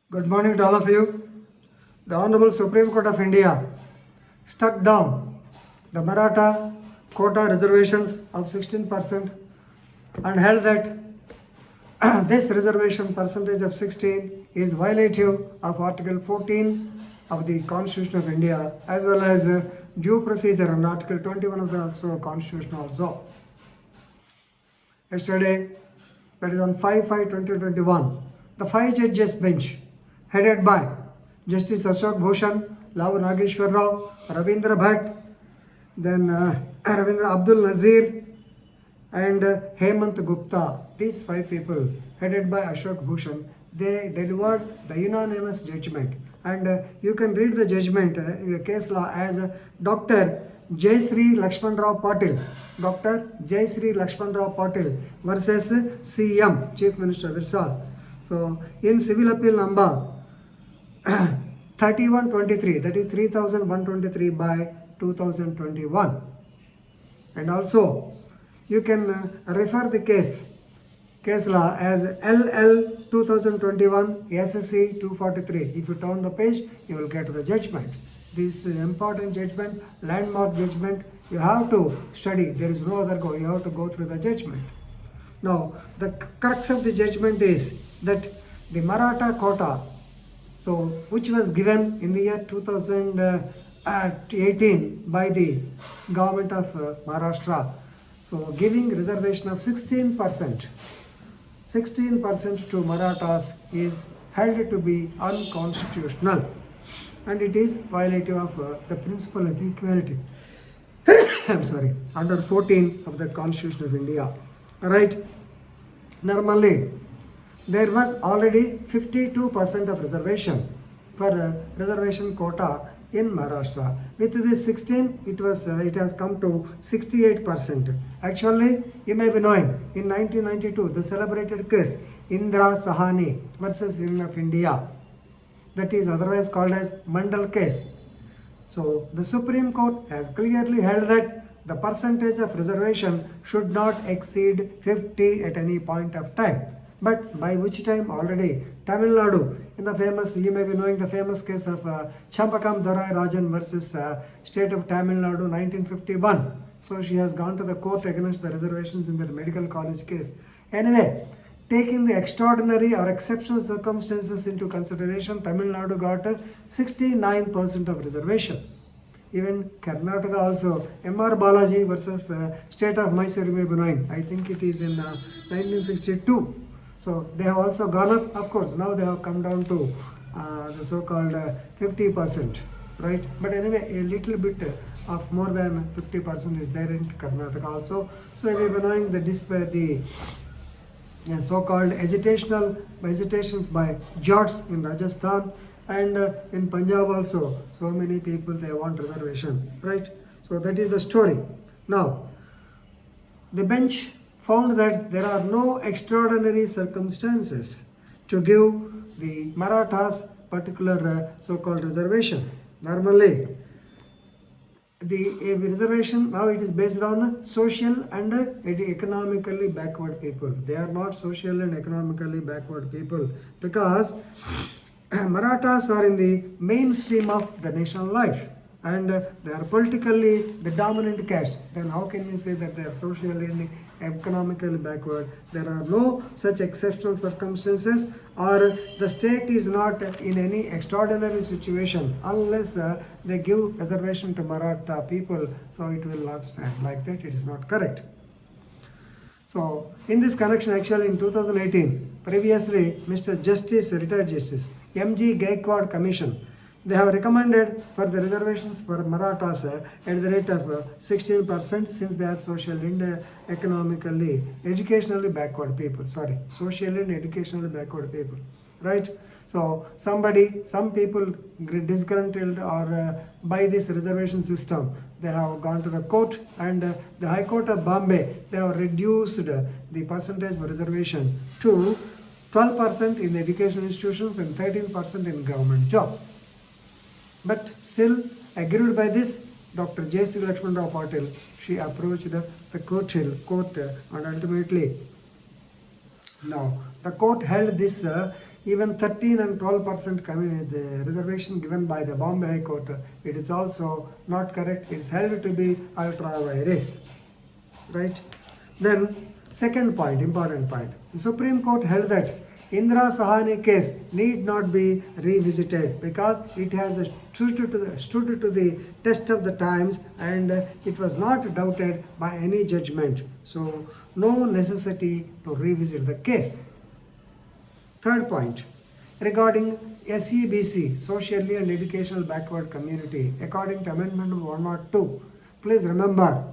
Good morning to all of you. The Honorable Supreme Court of India struck down the Maratha quota reservations of 16% and held that this reservation percentage of 16 is violative of Article 14 of the Constitution of India as well as due procedure and Article 21 of the Constitution also. Yesterday, that is on 5/5/2021, the 5 judges bench headed by Justice Ashok Bhushan, Lav Nageshwar Rao, Ravindra Bhatt, then Ravindra Abdul Nazir and Hemant Gupta. These 5 people headed by Ashok Bhushan, they delivered the unanimous judgment. And you can read the judgment, the case law as Dr. Jayshree Lakshman Rao Patil. Dr. Jayshree Lakshman Rao Patil versus CM, Chief Minister, that's all. So, in civil appeal number 3123, that is 3123 by 2021. And also, you can refer the case law as LL 2021 SSC 243. If you turn the page, you will get the judgment. This important judgment, landmark judgment, you have to study. There is no other go. You have to go through the judgment. Now, the crux of the judgment is that the Maratha quota, so which was given in the year 2018 by the government of Maharashtra, so giving reservation of 16% to Marathas is held to be unconstitutional and it is violative of the principle of equality. I'm sorry, under 14 of the Constitution of India. Right? Normally, there was already 52% of reservation for reservation quota in Maharashtra. With this 16, it has come to 68%. Actually, you may be knowing, in 1992, the celebrated case Indira Sahani versus Union of India, that is otherwise called as Mandal case. So, the Supreme Court has clearly held that the percentage of reservation should not exceed 50 at any point of time. But by which time already Tamil Nadu, in the famous, you may be knowing the famous case of Champakam Dorai Rajan versus State of Tamil Nadu 1951. So she has gone to the court against the reservations in the medical college case. Anyway, taking the extraordinary or exceptional circumstances into consideration, Tamil Nadu got 69% of reservation. Even Karnataka also, M.R. Balaji versus State of Mysore, you may be knowing. I think it is in 1962. So they have also gone up, of course, now they have come down to the so-called 50%, right? But anyway, a little bit of more than 50% is there in Karnataka also. So we are knowing the so-called hesitations by Jats in Rajasthan and in Punjab also. So many people, they want reservation, right? So that is the story. Now, the bench found that there are no extraordinary circumstances to give the Marathas particular so-called reservation. Normally, the reservation now it is based on social and economically backward people. They are not social and economically backward people because Marathas are in the mainstream of the national life and they are politically the dominant caste. Then how can you say that they are socially and economically backward? There are no such exceptional circumstances or the state is not in any extraordinary situation unless they give reservation to Maratha people, so it will not stand. Like that, it is not correct. So, in this connection, actually in 2018, previously Mr. Justice, retired Justice, M.G. Gaikwad Commission, they have recommended for the reservations for Marathas at the rate of 16% since they are socially and economically, educationally backward people. Socially and educationally backward people, right? So some people disgruntled or by this reservation system, they have gone to the court and the High Court of Bombay, they have reduced the percentage of reservation to 12% in the educational institutions and 13% in government jobs. But still, agreed by this, Dr. Jayshree Lakshman Rao Patil, she approached the court and ultimately, now the court held this even 13 and 12% the reservation given by the Bombay High Court, it is also not correct. It is held to be ultra vires, right? Then second point, important point, the Supreme Court held that Indira Sahani case need not be revisited because it has stood to the test of the times, and it was not doubted by any judgment. So no necessity to revisit the case. Third point, regarding SEBC, socially and educational backward community, according to Amendment 102, please remember,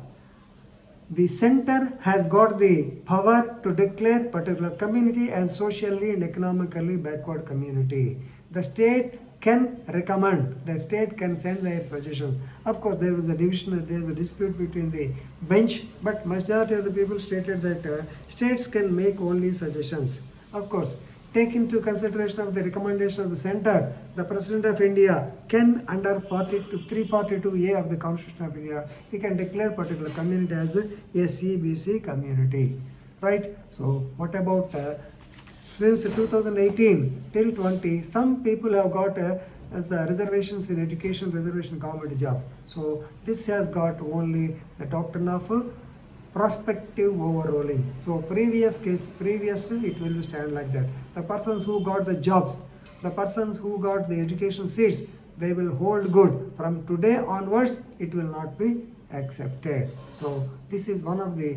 the center has got the power to declare particular community as socially and economically backward community. The state can recommend, the state can send their suggestions. Of course, there was a division, there is a dispute between the bench, but majority of the people stated that states can make only suggestions. Of course, take into consideration of the recommendation of the center, the President of India can, under 342A of the Constitution of India, he can declare particular community as a SEBC community, right? So what about since 2018 till 20, some people have got as reservations in education, reservation government jobs. So this has got only the doctrine of prospective overruling. So previous it will stand like that. The persons who got the jobs, the persons who got the education seats, they will hold good. From today onwards, it will not be accepted. So this is one of the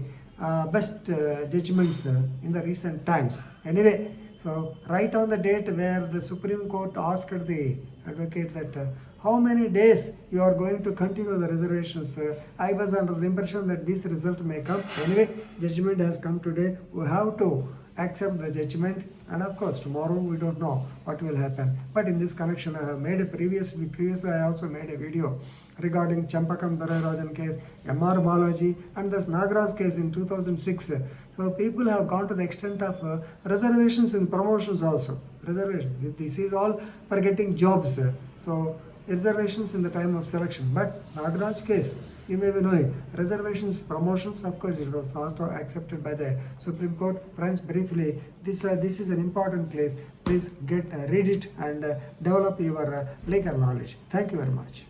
best judgments in the recent times. Anyway, so right on the date where the Supreme Court asked the advocate that how many days you are going to continue the reservations, I was under the impression that this result may come. Anyway, judgment has come today. We have to accept the judgment, and of course tomorrow we don't know what will happen. But in this connection, I have made a previously I also made a video regarding Champakam Dararajan case, M.R. Balaji, and this Nagaraj case in 2006. So people have gone to the extent of reservations in promotions also. Reservation. This is all for getting jobs. So reservations in the time of selection. But Nagaraj case, you may be knowing, reservations, promotions, of course, it was also accepted by the Supreme Court. Friends, briefly, this is an important case. Please read it and develop your legal knowledge. Thank you very much.